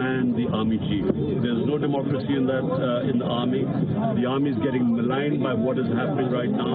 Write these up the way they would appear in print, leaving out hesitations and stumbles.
man, the army chief. There's no democracy in the army. The army is getting maligned by what is happening right now.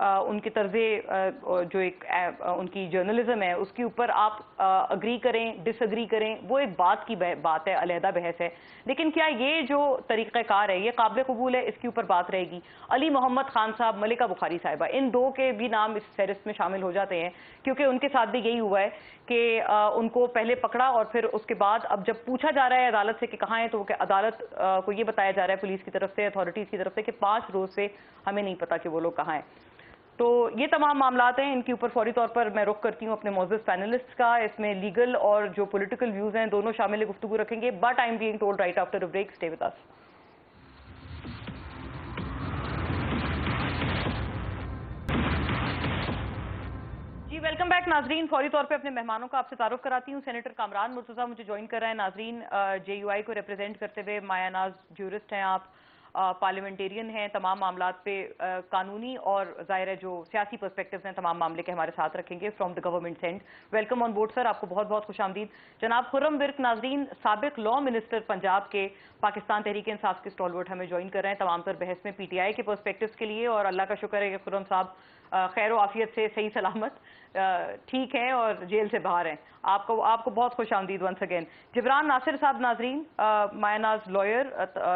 ان کے طرز جو ایک ان کی journalism ہے اس کے اوپر آپ اگری کریں ڈس اگری کریں، وہ ایک بات کی بات ہے، علیحدہ بحث ہے، لیکن کیا یہ جو طریقہ کار ہے یہ قابل قبول ہے؟ اس کے اوپر بات رہے گی۔ علی محمد خان صاحب، ملکہ بخاری صاحبہ، ان دو کے بھی نام اس فہرست میں شامل ہو جاتے ہیں، کیونکہ ان کے ساتھ بھی یہی ہوا ہے کہ ان کو پہلے پکڑا اور پھر اس کے بعد اب جب پوچھا جا رہا ہے عدالت سے کہ کہاں ہے، تو عدالت کو یہ بتایا جا رہا ہے پولیس کی طرف سے، اتھارٹیز کی طرف سے، کہ 5 روز سے ہمیں نہیں پتا کہ وہ لوگ کہاں ہیں۔ تو یہ تمام معاملات ہیں، ان کے اوپر فوری طور پر میں رخ کرتی ہوں اپنے معزز پینلسٹ کا۔ اس میں لیگل اور جو پولیٹیکل ویوز ہیں دونوں شامل گفتگو رکھیں گے، but I am being told right after a break, stay with us. جی ویلکم بیک ناظرین، فوری طور پہ اپنے مہمانوں کا آپ سے تعارف کراتی ہوں۔ سینیٹر کامران مرتضیٰ مجھے جوائن کر رہے ہیں ناظرین، جے یو آئی کو ریپرزینٹ کرتے ہوئے۔ مایا ناز جیورسٹ ہیں آپ، پارلیمنٹیرین ہیں، تمام معاملات پہ قانونی اور ظاہر ہے جو سیاسی پرسپیکٹیوز ہیں تمام معاملے کے ہمارے ساتھ رکھیں گے from the government and. Welcome on board sir, آپ کو بہت بہت خوش آمدید۔ جناب خرم ورک ناظرین، سابق لا منسٹر پنجاب کے، پاکستان تحریک انصاف کے اسٹالورٹ ہمیں جوائن کر رہے ہیں تمام تر بحث میں پی ٹی آئی کے پرسپیکٹیوز کے لیے، اور اللہ کا شکر ہے کہ خرم صاحب خیر و عافیت سے، صحیح سلامت ٹھیک ہیں اور جیل سے باہر ہیں۔ آپ کو بہت خوش آمدید ونس اگین۔ جبران ناصر صاحب ناظرین، مایا ناز لائر،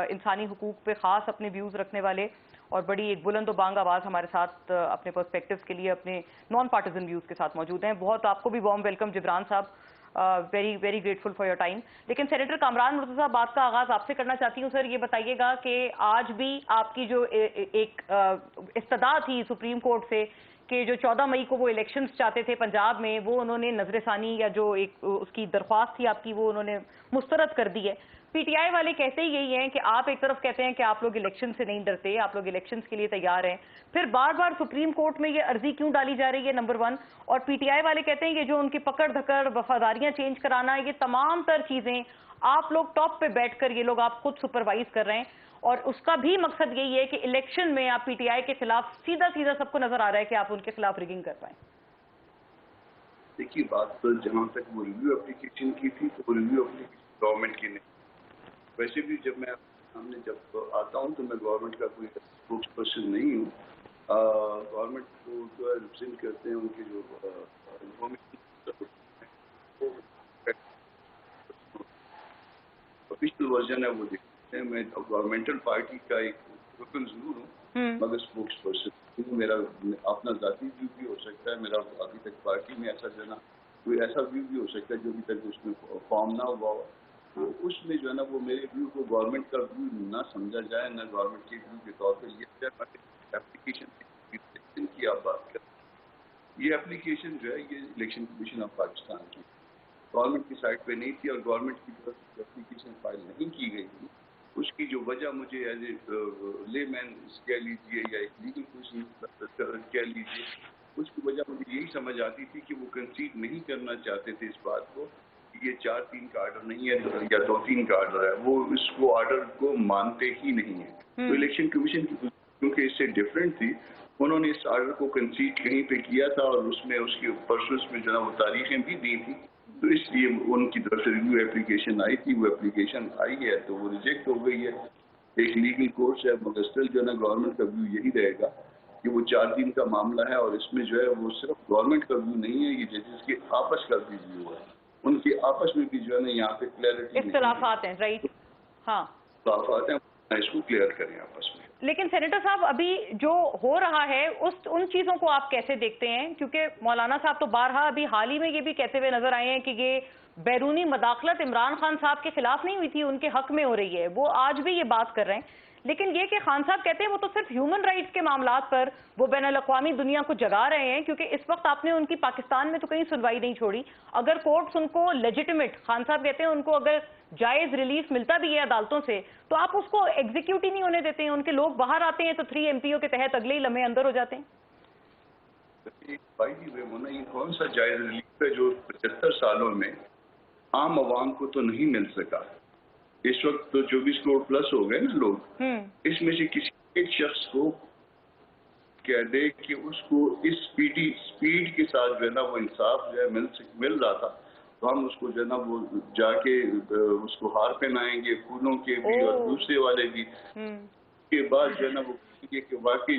انسانی حقوق پہ خاص اپنے ویوز رکھنے والے اور بڑی ایک بلند و بانگ آواز ہمارے ساتھ اپنے پرسپیکٹیوز کے لیے اپنے نان پارٹیزن ویوز کے ساتھ موجود ہیں۔ بہت آپ کو بھی وارم ویلکم جبران صاحب، very very grateful for your time. لیکن سینیٹر کامران مرتضیٰ، بات کا آغاز آپ سے کرنا چاہتی ہوں سر، یہ بتائیے گا کہ آج بھی آپ کی جو ایک استدعا تھی سپریم کورٹ سے کہ جو 14 مئی کو وہ الیکشنز چاہتے تھے پنجاب میں، وہ انہوں نے نظر ثانی یا جو ایک اس کی درخواست تھی آپ کی وہ انہوں نے مسترد کر دی ہے۔ پی ٹی آئی والے کہتے ہی یہی ہیں کہ آپ ایک طرف کہتے ہیں کہ آپ لوگ الیکشن سے نہیں ڈرتے، آپ لوگ الیکشنز کے لیے تیار ہیں، پھر بار بار سپریم کورٹ میں یہ عرضی کیوں ڈالی جا رہی ہے، نمبر 1۔ اور پی ٹی آئی والے کہتے ہیں کہ جو ان کی پکڑ دھکڑ، وفاداریاں چینج کرانا، یہ تمام تر چیزیں آپ لوگ ٹاپ پہ بیٹھ کر یہ لوگ آپ خود سپروائز کر رہے ہیں، اور اس کا بھی مقصد یہی ہے کہ الیکشن میں آپ پی ٹی آئی کے خلاف سیدھا سیدھا سب کو نظر آ رہا ہے کہ آپ ان کے خلاف ریگنگ کر پائیں۔ دیکھیے بات جہاں تک وہ ریویو اپلیکیشن کی تھی تو وہ ریویو اپلیکیشن گورنمنٹ کی نہیں۔ ویسے بھی جب میں سامنے جب آتا ہوں تو میں گورنمنٹ کا کوئی اسپوکس پرسن نہیں ہوں۔ گورنمنٹ کو جو ہے ریپرزینٹ کرتے ہیں ان کے جو آفیشیل ورژن ہے وہ دیکھتے ہیں۔ میں گورنمنٹل پارٹی کا ایک رکن ضرور ہوں مگر اسپوکس پرسن میرا اپنا ذاتی ویو بھی ہو سکتا ہے، میرا ابھی تک پارٹی میں ایسا جو ہے نا کوئی ایسا ویو بھی ہو سکتا ہے جو ابھی تک اس میں فارم نہ ہوا ہو، تو اس میں جو ہے نا وہ میرے ویو کو گورنمنٹ کا ویو نہ سمجھا جائے، نہ گورنمنٹ کے ویو کے طور پہ یہ اپلیکیشن کی آپ بات کریں۔ یہ اپلیکیشن جو ہے یہ الیکشن کمیشن آف پاکستان کی گورنمنٹ کی سائٹ پہ نہیں تھی، اور گورنمنٹ کی طرف سے اپلیکیشن فائل نہیں کی گئی تھی۔ اس کی جو وجہ مجھے ایز اے لے مین کہہ لیجیے یا ایک لیگل پوزیشن کہہ لیجیے، اس کی وجہ مجھے یہی سمجھ آتی تھی کہ وہ کنسیڈ نہیں کرنا چاہتے تھے اس بات کو کہ یہ 4-3 کا آرڈر نہیں ہے یا 2-3 کا آرڈر ہے، وہ اس کو آرڈر کو مانتے ہی نہیں ہیں۔ تو الیکشن کمیشن کی کیونکہ اس سے ڈفرینٹ تھی، انہوں نے اس آرڈر کو کنسیڈ کہیں پہ کیا تھا، اور اس میں اس کے پرسوس میں جو ہے وہ تاریخیں بھی دی تھی، تو اس لیے ان کی طرف سے ریویو اپلیکیشن آئی تھی، وہ اپلیکیشن آئی ہے تو وہ ریجیکٹ ہو گئی ہے۔ ایک لیگل کورس ہے مگر اسٹل جو ہے نا گورنمنٹ کا ویو یہی رہے گا کہ وہ 4 دن کا معاملہ ہے، اور اس میں جو ہے وہ صرف گورنمنٹ کا ویو نہیں ہے، یہ ججز کے آپس کا بھی ویو ہے، ان کے آپس میں بھی جو ہے نا یہاں پہ کلیئرٹی اختلافات ہیں، رائٹ؟ ہاں اختلافات ہیں، اس کو کلیئر کریں آپس میں۔ لیکن سینیٹر صاحب ابھی جو ہو رہا ہے ان چیزوں کو آپ کیسے دیکھتے ہیں؟ کیونکہ مولانا صاحب تو بارہا ابھی حال ہی میں یہ بھی کہتے ہوئے نظر آئے ہیں کہ یہ بیرونی مداخلت عمران خان صاحب کے خلاف نہیں ہوئی تھی، ان کے حق میں ہو رہی ہے، وہ آج بھی یہ بات کر رہے ہیں۔ لیکن یہ کہ خان صاحب کہتے ہیں وہ تو صرف ہیومن رائٹس کے معاملات پر وہ بین الاقوامی دنیا کو جگا رہے ہیں، کیونکہ اس وقت آپ نے ان کی پاکستان میں تو کہیں سنوائی نہیں چھوڑی۔ اگر کورٹس ان کو لیجیٹیمیٹ، خان صاحب کہتے ہیں ان کو اگر جائز ریلیف ملتا بھی ہے عدالتوں سے تو آپ اس کو ایگزیکیوٹ ہی نہیں ہونے دیتے ہیں، ان کے لوگ باہر آتے ہیں تو 3 MPO کے تحت اگلے ہی لمحے اندر ہو جاتے ہیں۔ یہ کون سا جائز ریلیف ہے جو 75 سالوں میں عام عوام کو تو نہیں مل سکا؟ اس وقت تو 24 کروڑ پلس ہو گئے نا لوگ، اس میں سے کسی ایک شخص کو کہہ دے کہ اس کو اس سپیڈ کے ساتھ جو ہے نا وہ انصاف جو ہے مل رہا تھا، تو ہم اس کو جو ہے نا وہ جا کے اس کو ہار پہنائیں گے، خونوں کے بھی اور دوسرے والے بھی، کے بعد جو ہے نا وہ کہیں گے کہ واقعی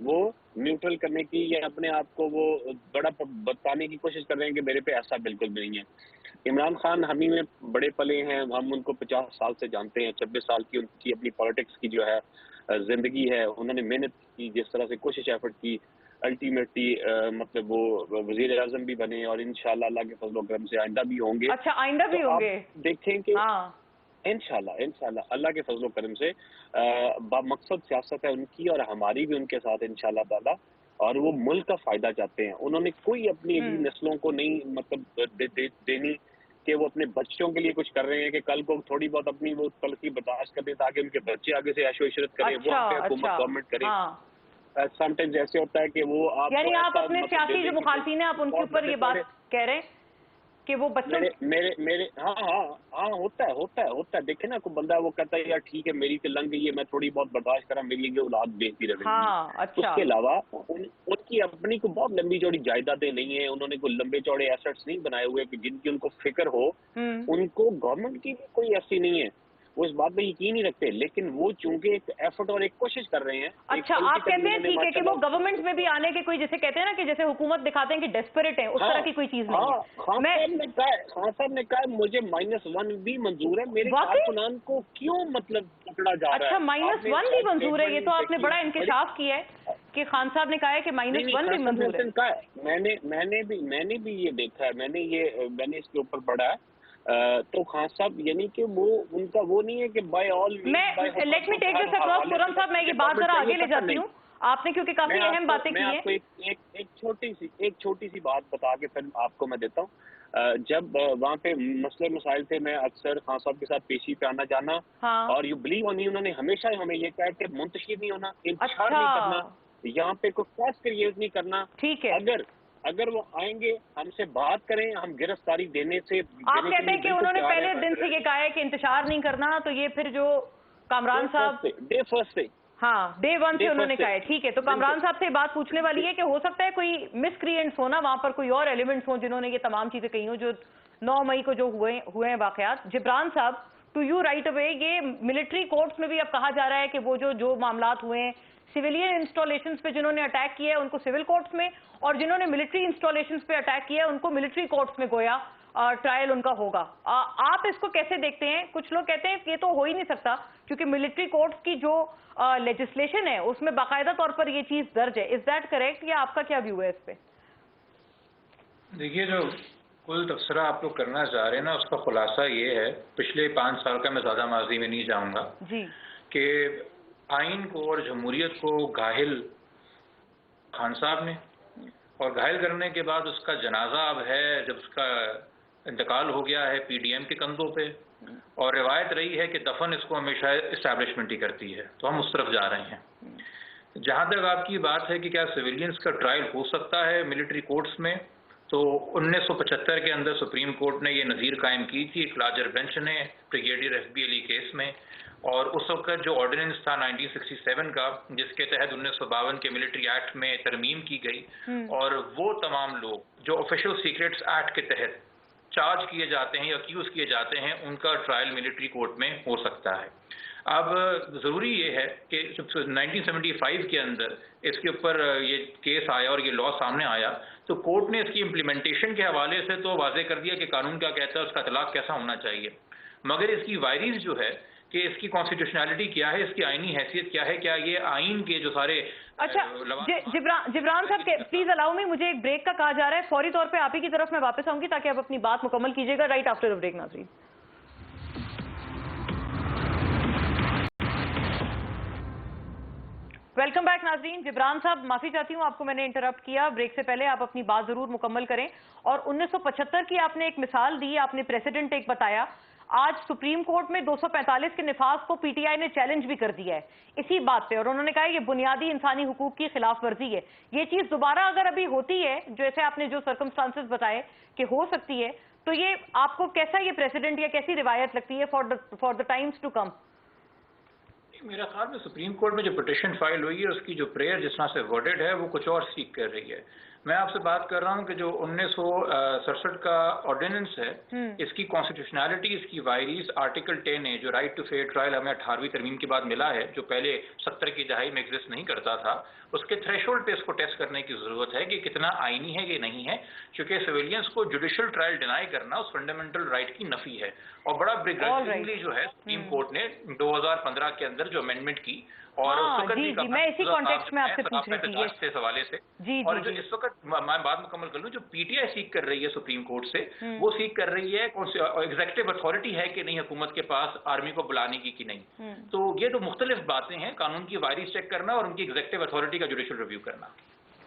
وہ نیوٹرل کرنے کی یا اپنے آپ کو وہ بڑا بتانے کی کوشش کر رہے ہیں کہ میرے پہ ایسا بالکل بھی نہیں ہے۔ عمران خان ہم ہی میں بڑے پلے ہیں، ہم ان کو 50 سال سے جانتے ہیں، 26 سال کی ان کی اپنی پالیٹکس کی جو ہے زندگی ہے، انہوں نے محنت کی، جس طرح سے کوشش ایفرٹ کی، الٹیمیٹلی مطلب وہ وزیر اعظم بھی بنے اور انشاءاللہ اللہ کے فضل و کرم سے آئندہ بھی ہوں گے۔ اچھا آئندہ بھی ہوں گے؟ دیکھیں کہ ہاں انشاءاللہ اللہ کے فضل و کرم سے مقصد سیاست ہے ان کی اور ہماری بھی ان کے ساتھ انشاءاللہ تعالی، اور وہ ملک کا فائدہ چاہتے ہیں۔ انہوں نے کوئی اپنی اگلی نسلوں کو نہیں مطلب دینی کہ وہ اپنے بچوں کے لیے کچھ کر رہے ہیں کہ کل کو تھوڑی بہت اپنی وہ تلخی برداشت کریں تاکہ ان کے بچے آگے سے عیش و عشرت کریں، وہ ہم پہ حکومت گورنمنٹ کرے۔ سم ٹائمز ایسے ہوتا ہے کہ وہ آپ یعنی آپ اپنے سیاسی جو مخالفین ہیں آپ ان کے اوپر یہ بات کہہ رہے ہیں کہ وہ بچوں میرے ہاں ہوتا ہے دیکھیں نا، کوئی بندہ وہ کہتا ہے یار ٹھیک ہے میری تو لنگ گئی ہے، میں تھوڑی بہت برداشت کرا، میری یہ اولاد بہتی رہے گی۔ اس کے علاوہ ان کی اپنی کو بہت لمبی چوڑی جائیدادیں نہیں ہیں، انہوں نے کوئی لمبے چوڑے ایسٹس نہیں بنائے ہوئے کہ جن کی ان کو فکر ہو، ان کو گورنمنٹ کی بھی کوئی ایسی نہیں ہے، وہ اس بات پہ یقین ہی رکھتے، لیکن وہ چونکہ ایک ایفرٹ اور ایک کوشش کر رہے ہیں۔ اچھا آپ کہتے ہیں ٹھیک ہے کہ وہ گورنمنٹ میں بھی آنے کے کوئی جیسے کہتے ہیں نا کہ جیسے حکومت دکھاتے ہیں کہ ڈیسپریٹ ہیں، اس طرح کی کوئی چیز نہیں ہے۔ خان صاحب نے کہا مجھے -1 بھی منظور ہے، میرے کارکنان کو کیوں مطلب پکڑا جا رہا ہے؟ اچھا -1 بھی منظور ہے، یہ تو آپ نے بڑا انکشاف کیا ہے کہ خان صاحب نے کہا ہے کہ -1 بھی منظور ہے۔ میں نے بھی یہ دیکھا ہے، میں نے اس کے اوپر پڑھا ہے، تو خان صاحب یعنی کہ وہ ان کا وہ نہیں ہے کہ by all let me take this across Khurram Sahab, میں یہ بات ذرا آگے لے جاتی ہوں، آپ نے کیونکہ کافی اہم باتیں کی ہیں۔ میں آپ کو ایک چھوٹی سی بات بتا کے پھر آپ کو میں دیتا ہوں۔ جب وہاں پہ مسئلے مسائل تھے، میں اکثر خان صاحب کے ساتھ پیشی پہ آنا جانا، اور یو بلیو نہیں، انہوں نے ہمیشہ ہمیں یہ کہا کہ منتشر نہیں ہونا، انتشار نہیں کرنا، یہاں پہ کوئی فیس کریٹ نہیں کرنا۔ ٹھیک ہے، اگر وہ آئیں گے ہم سے بات کریں، ہم گرفتاری دینے سے آپ کہتے ہیں کہ انہوں نے پہلے دن سے یہ کہا ہے کہ انتشار نہیں کرنا، تو یہ پھر جو کامران صاحب ڈے فرسٹ سے ڈے 1 سے انہوں نے کہا ہے، ٹھیک ہے، تو کامران صاحب سے بات پوچھنے والی ہے کہ ہو سکتا ہے کوئی مس کریئنٹس ہونا وہاں پر، کوئی اور ایلیمنٹس ہوں جنہوں نے یہ تمام چیزیں کہی ہوں جو 9 مئی کو جو ہوئے ہیں واقعات۔ جبران صاحب ٹو یو رائٹ اوے، یہ ملٹری کورٹس میں بھی اب کہا جا رہا ہے کہ وہ جو معاملات ہوئے ہیں سویلین انسٹالیشنز پہ جنہوں نے اٹیک کیا ہے ان کو سول کورٹس میں، اور جنہوں نے ملٹری انسٹالیشنز پہ اٹیک کیا ہے ان کو ملٹری کورٹس میں گویا ٹرائل ان کا ہوگا۔ آپ اس کو کیسے دیکھتے ہیں؟ کچھ لوگ کہتے ہیں کہ یہ تو ہو ہی نہیں سکتا کیونکہ ملٹری کورٹس کی جو لیجسلیشن ہے اس میں باقاعدہ طور پر یہ چیز درج ہے، از دیٹ کریکٹ، یا آپ کا کیا ویو ہے اس پہ؟ دیکھیے، جو کل تبصرہ آپ لوگ کرنا چاہ رہے ہیں نا، اس کا خلاصہ یہ ہے، پچھلے 5 سال کا میں زیادہ ماضی میں نہیں جاؤں گا، کہ آئین کو اور جمہوریت کو گاہل خان صاحب نے، اور گاہل کرنے کے بعد اس کا جنازہ اب ہے، جب اس کا انتقال ہو گیا ہے پی ڈی ایم کے کندھوں پہ، اور روایت رہی ہے کہ دفن اس کو ہمیشہ اسٹیبلشمنٹ ہی کرتی ہے، تو ہم اس طرف جا رہے ہیں۔ جہاں تک آپ کی بات ہے کہ کیا سویلینز کا ٹرائل ہو سکتا ہے ملٹری کورٹس میں، تو 1975 کے اندر سپریم کورٹ نے یہ نظیر قائم کی تھی ایک لارجر بینچ نے بریگیڈیئر ایف بی علی کیس میں، اور اس وقت جو آرڈیننس تھا 1967 کا، جس کے تحت 1952 کے ملٹری ایکٹ میں ترمیم کی گئی، اور وہ تمام لوگ جو آفیشل سیکریٹس ایکٹ کے تحت چارج کیے جاتے ہیں یا اکیوز کیے جاتے ہیں، ان کا ٹرائل ملٹری کورٹ میں ہو سکتا ہے۔ اب ضروری یہ ہے کہ 1975 کے اندر اس کے اوپر یہ کیس آیا اور یہ لا سامنے آیا، تو کورٹ نے اس کی امپلیمنٹیشن کے حوالے سے تو واضح کر دیا کہ قانون کیا کہتا ہے، اس کا اطلاق کیسا ہونا چاہیے، مگر اس کی وائریز جو ہے کہ اس کی کانسٹیٹیوشنالٹی کیا ہے، اس کی آئینی حیثیت کیا ہے، کیا یہ آئین کے جو سارے اچھا جبران صاحب پلیز الاؤ می، مجھے ایک بریک کا کہا جا رہا ہے، فوری طور پہ آپ ہی کی طرف میں واپس آؤں گی تاکہ آپ اپنی بات مکمل کیجیے گا رائٹ آفٹر بریک۔ ناظرین ویلکم بیک۔ ناظرین، جبران صاحب معافی چاہتی ہوں آپ کو میں نے انٹرپٹ کیا، بریک سے پہلے آپ اپنی بات ضرور مکمل کریں، اور 1975 کی آپ نے ایک مثال دی، آپ نے پریسیڈنٹ ایک بتایا، آج سپریم کورٹ میں 245 کے نفاذ کو پی ٹی آئی نے چیلنج بھی کر دیا ہے اسی بات پہ، اور انہوں نے کہا یہ بنیادی انسانی حقوق کی خلاف ورزی ہے۔ یہ چیز دوبارہ اگر ابھی ہوتی ہے، جیسے آپ نے جو سرکمسٹانسز بتائے کہ ہو سکتی ہے، تو یہ آپ کو کیسا یہ پریسیڈنٹ یا کیسی روایت لگتی ہے for the times to come? میرا خیال میں سپریم کورٹ میں جو پٹیشن فائل ہوئی ہے، اس کی جو پریئر جس طرح سے ورڈڈ ہے وہ کچھ اور سیکھ کر رہی ہے۔ میں آپ سے بات کر رہا ہوں کہ جو 1967 کا آرڈیننس ہے، اس کی کانسٹیٹیوشنالٹی، اس کی وائریس آرٹیکل 10 ہے، جو رائٹ ٹو فیئر ٹرائل ہمیں 18ویں ترمیم کے بعد ملا ہے، جو پہلے 70 کی دہائی میں ایگزسٹ نہیں کرتا تھا، اس کے تھریشولڈ پہ اس کو ٹیسٹ کرنے کی ضرورت ہے کہ کتنا آئینی ہے کہ نہیں ہے، کیونکہ سویلینس کو جوڈیشل ٹرائل ڈینائی کرنا اس فنڈامنٹل رائٹ کی نفی ہے، اور بڑا بریگریسولی جو ہے سپریم کورٹ نے 2015 کے اندر جو امینڈمنٹ کی، اور میں اسی کانٹیکسٹ میں آپ سے پوچھ رہی تھی اس حوالے سے، اور جو اس وقت میں بات مکمل کر لوں، جو پی ٹی آئی سیک کر رہی ہے سپریم کورٹ سے، وہ سیک کر رہی ہے ایگزیکٹو اتھارٹی ہے کہ نہیں حکومت کے پاس آرمی کو بلانے کی کہ نہیں، تو یہ تو مختلف باتیں ہیں، قانون کی وائریس چیک کرنا اور ان کی ایگزیکٹو اتھارٹی کا جوڈیشل ریویو کرنا۔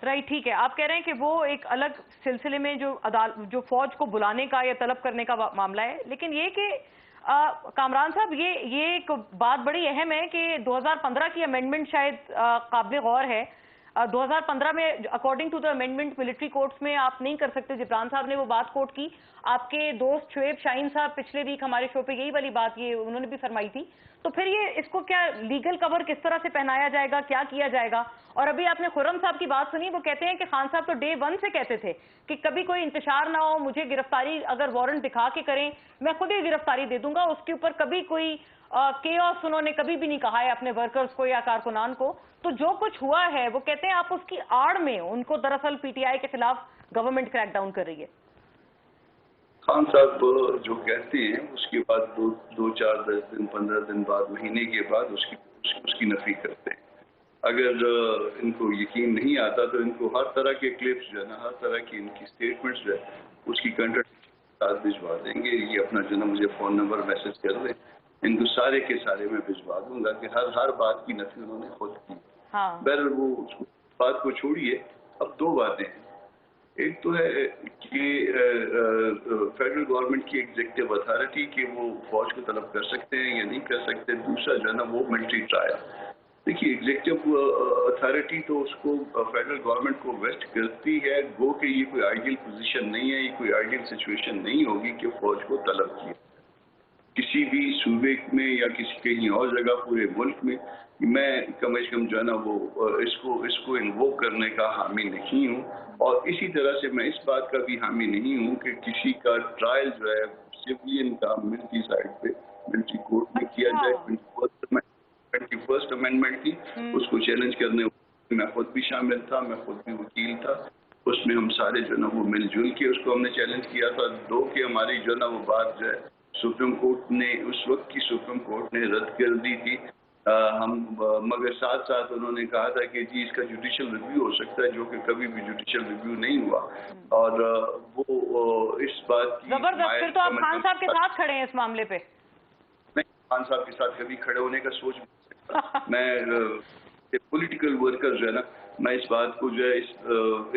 رائٹ، ٹھیک ہے، آپ کہہ رہے ہیں کہ وہ ایک الگ سلسلے میں جو فوج کو بلانے کا یا طلب کرنے کا معاملہ ہے، لیکن یہ کہ کامران صاحب یہ ایک بات بڑی اہم ہے کہ 2015 کی امینڈمنٹ شاید قابل غور ہے۔ 2015 میں according to the amendment military courts میں آپ نہیں کر سکتے، جبران صاحب نے وہ بات کوٹ کی، آپ کے دوست شعیب شاہین صاحب پچھلے ویک ہمارے شو پہ یہی والی بات یہ انہوں نے بھی فرمائی تھی، تو پھر یہ اس کو کیا لیگل کور کس طرح سے پہنایا جائے گا، کیا کیا جائے گا؟ اور ابھی آپ نے خرم صاحب کی بات سنی، وہ کہتے ہیں کہ خان صاحب تو ڈے 1 سے کہتے تھے کہ کبھی کوئی انتشار نہ ہو، مجھے گرفتاری اگر وارنٹ دکھا کے کریں میں خود ہی گرفتاری دے دوں گا، اس کے اوپر کبھی کوئی کیوس انہوں نے کبھی بھی نہیں کہا ہے اپنے ورکرز کو یا کارکنان کو، تو جو کچھ ہوا ہے وہ کہتے ہیں آپ اس کی آڑ میں ان کو دراصل پی ٹی آئی کے خلاف گورنمنٹ کریک ڈاؤن کر رہی ہے۔ خان صاحب جو کہتے ہیں اس کے بعد دو 4 دن 15 دن بعد مہینے کے بعد اس کی نفی کرتے ہیں۔ اگر ان کو یقین نہیں آتا تو ان کو ہر طرح کے کلپس جو ہے نا، ہر طرح کی ان کی اسٹیٹمنٹس جو ہے اس کی کنٹینٹ بھجوا دیں گے، یہ اپنا جو ہے نا مجھے فون نمبر میسج کر دیں، ان کو سارے کے سارے میں بھجوا دوں گا کہ ہر بات کی نفی انہوں نے خود کی۔ بہرحال وہ بات کو چھوڑیے، اب 2 باتیں ہیں، ایک تو ہے کہ فیڈرل گورنمنٹ کی ایگزیکٹو اتھارٹی کہ وہ فوج کو طلب کر سکتے ہیں یا نہیں کر سکتے، دوسرا جو ہے نا وہ ملٹری ٹرائل۔ دیکھیے ایگزیکٹو اتھارٹی تو اس کو فیڈرل گورنمنٹ کو ویسٹ کرتی ہے، گو کہ یہ کوئی آئیڈیل پوزیشن نہیں ہے، یہ کوئی آئیڈیل سچویشن نہیں ہوگی کہ فوج کو طلب کیا کسی بھی صوبے میں یا کہیں اور جگہ پورے ملک میں۔ میں کم از کم جو ہے نا وہ اس کو انووک کرنے کا حامی نہیں ہوں، اور اسی طرح سے میں اس بات کا بھی حامی نہیں ہوں کہ کسی کا ٹرائل جو ہے سویلین کا ملٹری سائڈ پہ ملٹری کورٹ میں کیا جائے۔ 21 امینڈمنٹ کی اس کو چیلنج کرنے میں خود بھی شامل تھا، میں خود بھی وکیل تھا، اس میں ہم سارے جو ہے نا وہ مل جل کے اس کو ہم نے چیلنج کیا تھا۔ 2 کہ ہماری جو ہے نا وہ بات جو ہے سپریم کورٹ نے اس وقت کی سپریم کورٹ نے رد کر دی تھی، مگر ساتھ ساتھ انہوں نے کہا تھا کہ جی اس کا جوڈیشل ریویو ہو سکتا ہے، جو کہ کبھی بھی جوڈیشل ریویو نہیں ہوا، اور وہ اس بات کی زبردست۔ پھر تو آپ خان صاحب کے ساتھ کھڑے ہیں اس معاملے پہ؟ میں خان صاحب کے ساتھ کبھی کھڑے ہونے کا سوچ میں پولیٹیکل ورکر جو ہے نا، میں اس بات کو جو ہے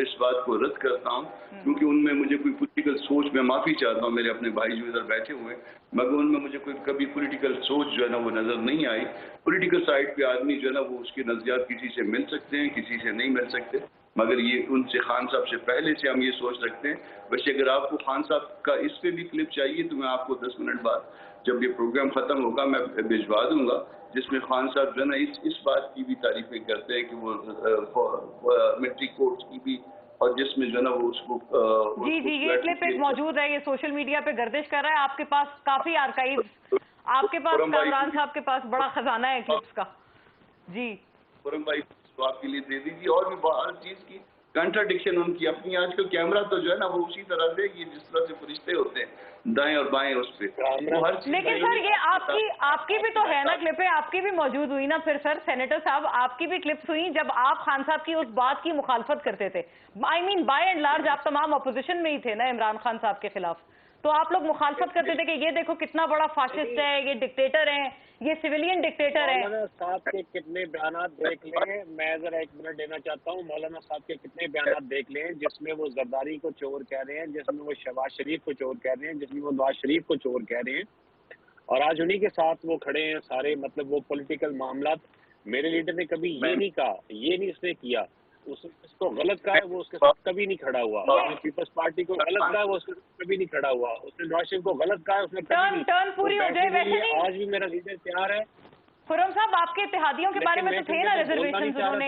اس بات کو رد کرتا ہوں، کیونکہ ان میں مجھے کوئی پولیٹیکل سوچ، میں معافی چاہتا ہوں میرے اپنے بھائی جو ادھر بیٹھے ہوئے، مگر ان میں مجھے کوئی کبھی پولیٹیکل سوچ جو ہے نا وہ نظر نہیں آئی۔ پولیٹیکل سائڈ پہ آدمی جو ہے نا وہ اس کے نظریات کسی سے مل سکتے ہیں، کسی سے نہیں مل سکتے، مگر یہ ان سے خان صاحب سے پہلے سے ہم یہ سوچ رکھتے ہیں۔ ویسے اگر آپ کو خان صاحب کا اس پہ بھی کلپ چاہیے تو میں آپ کو 10 منٹ بعد جب یہ پروگرام ختم ہوگا میں بھجوا دوں گا، جس میں خان صاحب جو ہے نا اس بات کی بھی تعریفیں کرتے ہیں کہ وہ ملٹری کورٹس کی بھی، اور جس میں جو ہے نا وہ اس کو جی یہ کلپ ایک موجود ہے، یہ سوشل میڈیا پہ گردش کر رہا ہے، آپ کے پاس کافی آرکائیوز، آپ کے پاس کامران صاحب کے پاس بڑا خزانہ ہے کلپس کا۔ جی خرم بھائی آپ کے لیے دے دیجیے، اور بھی ہر چیز کی کنٹراڈکشن ان کی اپنی، آج کل کیمرہ تو جو ہے نا وہ اسی طرح سے یہ جس طرح سے فرشتے ہوتے ہیں دائیں اور بائیں اس پہ، لیکن سر یہ آپ کی بھی تو ہے نا کلپیں، آپ کی بھی موجود ہوئی نا پھر سر سینیٹر صاحب، آپ کی بھی کلپس ہوئی جب آپ خان صاحب کی اس بات کی مخالفت کرتے تھے، آئی مین بائی اینڈ لارج آپ تمام اپوزیشن میں ہی تھے نا عمران خان صاحب کے خلاف، تو آپ لوگ مخالفت کرتے تھے کہ یہ دیکھو کتنا بڑا فاشسٹ ہے، یہ ڈکٹیٹر ہیں، یہ سویلین ڈکٹیٹر ہے۔ مولانا صاحب کے کتنے بیانات دیکھ لیں، میں ذرا 1 منٹ دینا چاہتا ہوں، مولانا صاحب کے کتنے بیانات دیکھ لیں جس میں وہ زرداری کو چور کہہ رہے ہیں، جس میں وہ شہباز شریف کو چور کہہ رہے ہیں، جس میں وہ نواز شریف کو چور کہہ رہے ہیں، اور آج انہی کے ساتھ وہ کھڑے ہیں سارے، مطلب وہ پولیٹیکل معاملات۔ میرے لیڈر نے کبھی یہ نہیں کہا، یہ نہیں اس نے کیا، اس کو غلط کہا ہے وہ اس کے ساتھ کبھی نہیں کھڑا ہوا، پیپلز پارٹی کو غلط کہا ہے وہ اس کے ساتھ کبھی نہیں کھڑا ہوا، اس نے نواز شریف کو غلط کہا ہے اس نے کبھی نہیں، پوری ہو جائے ویسے نہیں۔ آج بھی میرا لیڈر تیار ہے۔ خرم صاحب آپ کے اتحادیوں کے بارے میں تو تھے نا ریزرویشنز، انہوں نے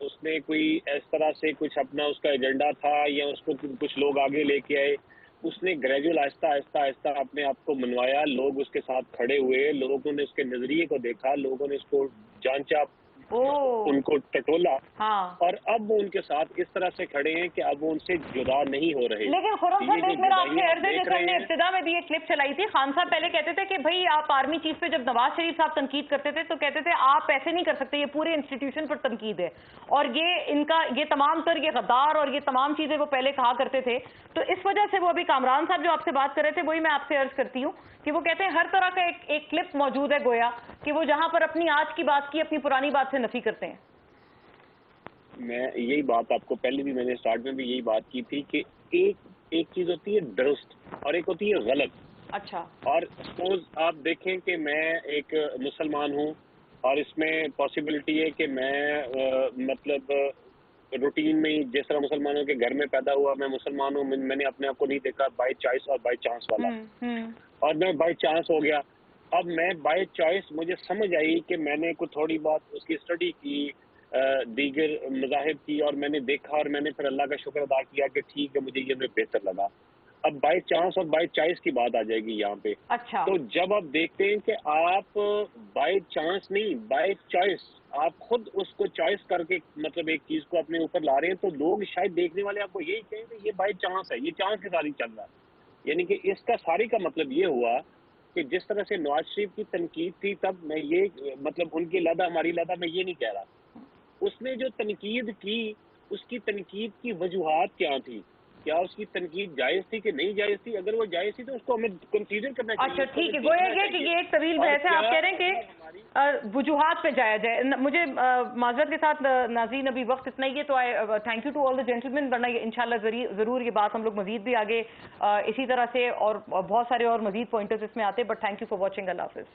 اس نے کوئی اس طرح سے کچھ اپنا اس کا ایجنڈا تھا یا اس کو کچھ لوگ آگے لے کے آئے. اس نے گریجول آہستہ آہستہ اپنے آپ کو منوایا, لوگ اس کے ساتھ کھڑے ہوئے, لوگوں نے اس کے نظریے کو دیکھا, لوگوں نے اس کو جانچا, ان کو ٹٹولا, اور اب وہ ان کے ساتھ اس طرح سے کھڑے ہیں کہ اب وہ ان سے جدا نہیں ہو رہے. لیکن خرم صاحب میرا آپ سے عرض ہے, جیسے ہم نے ابتدا میں بھی ایک کلپ چلائی تھی, خان صاحب پہلے کہتے تھے کہ بھائی آپ آرمی چیف پہ جب نواز شریف صاحب تنقید کرتے تھے تو کہتے تھے آپ ایسے نہیں کر سکتے, یہ پورے انسٹیٹیوشن پر تنقید ہے, اور یہ تمام تر یہ غدار اور یہ تمام چیزیں وہ پہلے کہا کرتے تھے. تو اس وجہ سے وہ ابھی کامران صاحب جو آپ سے بات کر رہے تھے وہی میں آپ سے عرض کرتی ہوں کہ وہ کہتے ہیں ہر طرح کا ایک کلپ موجود ہے گویا کہ وہ جہاں پر اپنی آج کی بات کی اپنی پرانی بات سے نفی کرتے ہیں. میں یہی بات آپ کو پہلے بھی میں نے سٹارٹ میں بھی یہی بات کی تھی کہ ایک چیز ہوتی ہے درست اور ایک ہوتی ہے غلط. اچھا. اور سپوز آپ دیکھیں کہ میں ایک مسلمان ہوں اور اس میں پاسبلٹی ہے کہ میں مطلب روٹین میں جس طرح مسلمانوں کے گھر میں پیدا ہوا, میں مسلمان ہوں, میں نے اپنے آپ کو نہیں دیکھا بائی چوائس اور بائی چانس والا, اور میں بائی چانس ہو گیا. اب میں بائی چوائس مجھے سمجھ آئی کہ میں نے کوئی تھوڑی بات اس کی اسٹڈی کی, دیگر مذاہب کی, اور میں نے دیکھا اور میں نے پھر اللہ کا شکر ادا کیا کہ ٹھیک ہے مجھے یہ میں بہتر لگا. اب بائی چانس اور بائی چوائس کی بات آ جائے گی یہاں پہ. اچھا. تو جب آپ دیکھتے ہیں کہ آپ بائی چانس نہیں بائی چوائس آپ خود اس کو چوائس کر کے مطلب ایک چیز کو اپنے اوپر لا رہے ہیں, تو لوگ شاید دیکھنے والے آپ کو یہی کہیں کہ یہ بائی چانس ہے, یہ چانس کے ساتھ ہی چل رہا ہے. یعنی کہ اس کا ساری کا مطلب یہ ہوا کہ جس طرح سے نواز شریف کی تنقید تھی, تب میں یہ مطلب ان کی علیحدہ ہماری علیحدہ میں یہ نہیں کہہ رہا. اس نے جو تنقید کی اس کی تنقید کی وجوہات کیا تھی, کیا اس کی تنقید جائز تھی کہ نہیں جائز تھی؟ اگر وہ جائز تھی تو اس کو ہمیں کنسیڈر کرنا چاہیے. اچھا ٹھیک ہے, گویا کہ یہ ایک طویل بحث ہے. آپ کہہ رہے ہیں کہ وجوہات پہ جایا جائے. مجھے معذرت کے ساتھ ناظرین ابھی وقت اتنا ہی ہے, تو thank you to all the gentleman, ورنہ انشاءاللہ ضرور یہ بات ہم لوگ مزید بھی آگے اسی طرح سے اور بہت سارے اور مزید پوائنٹرز اس میں آتے, but thank you for watching. اللہ حافظ.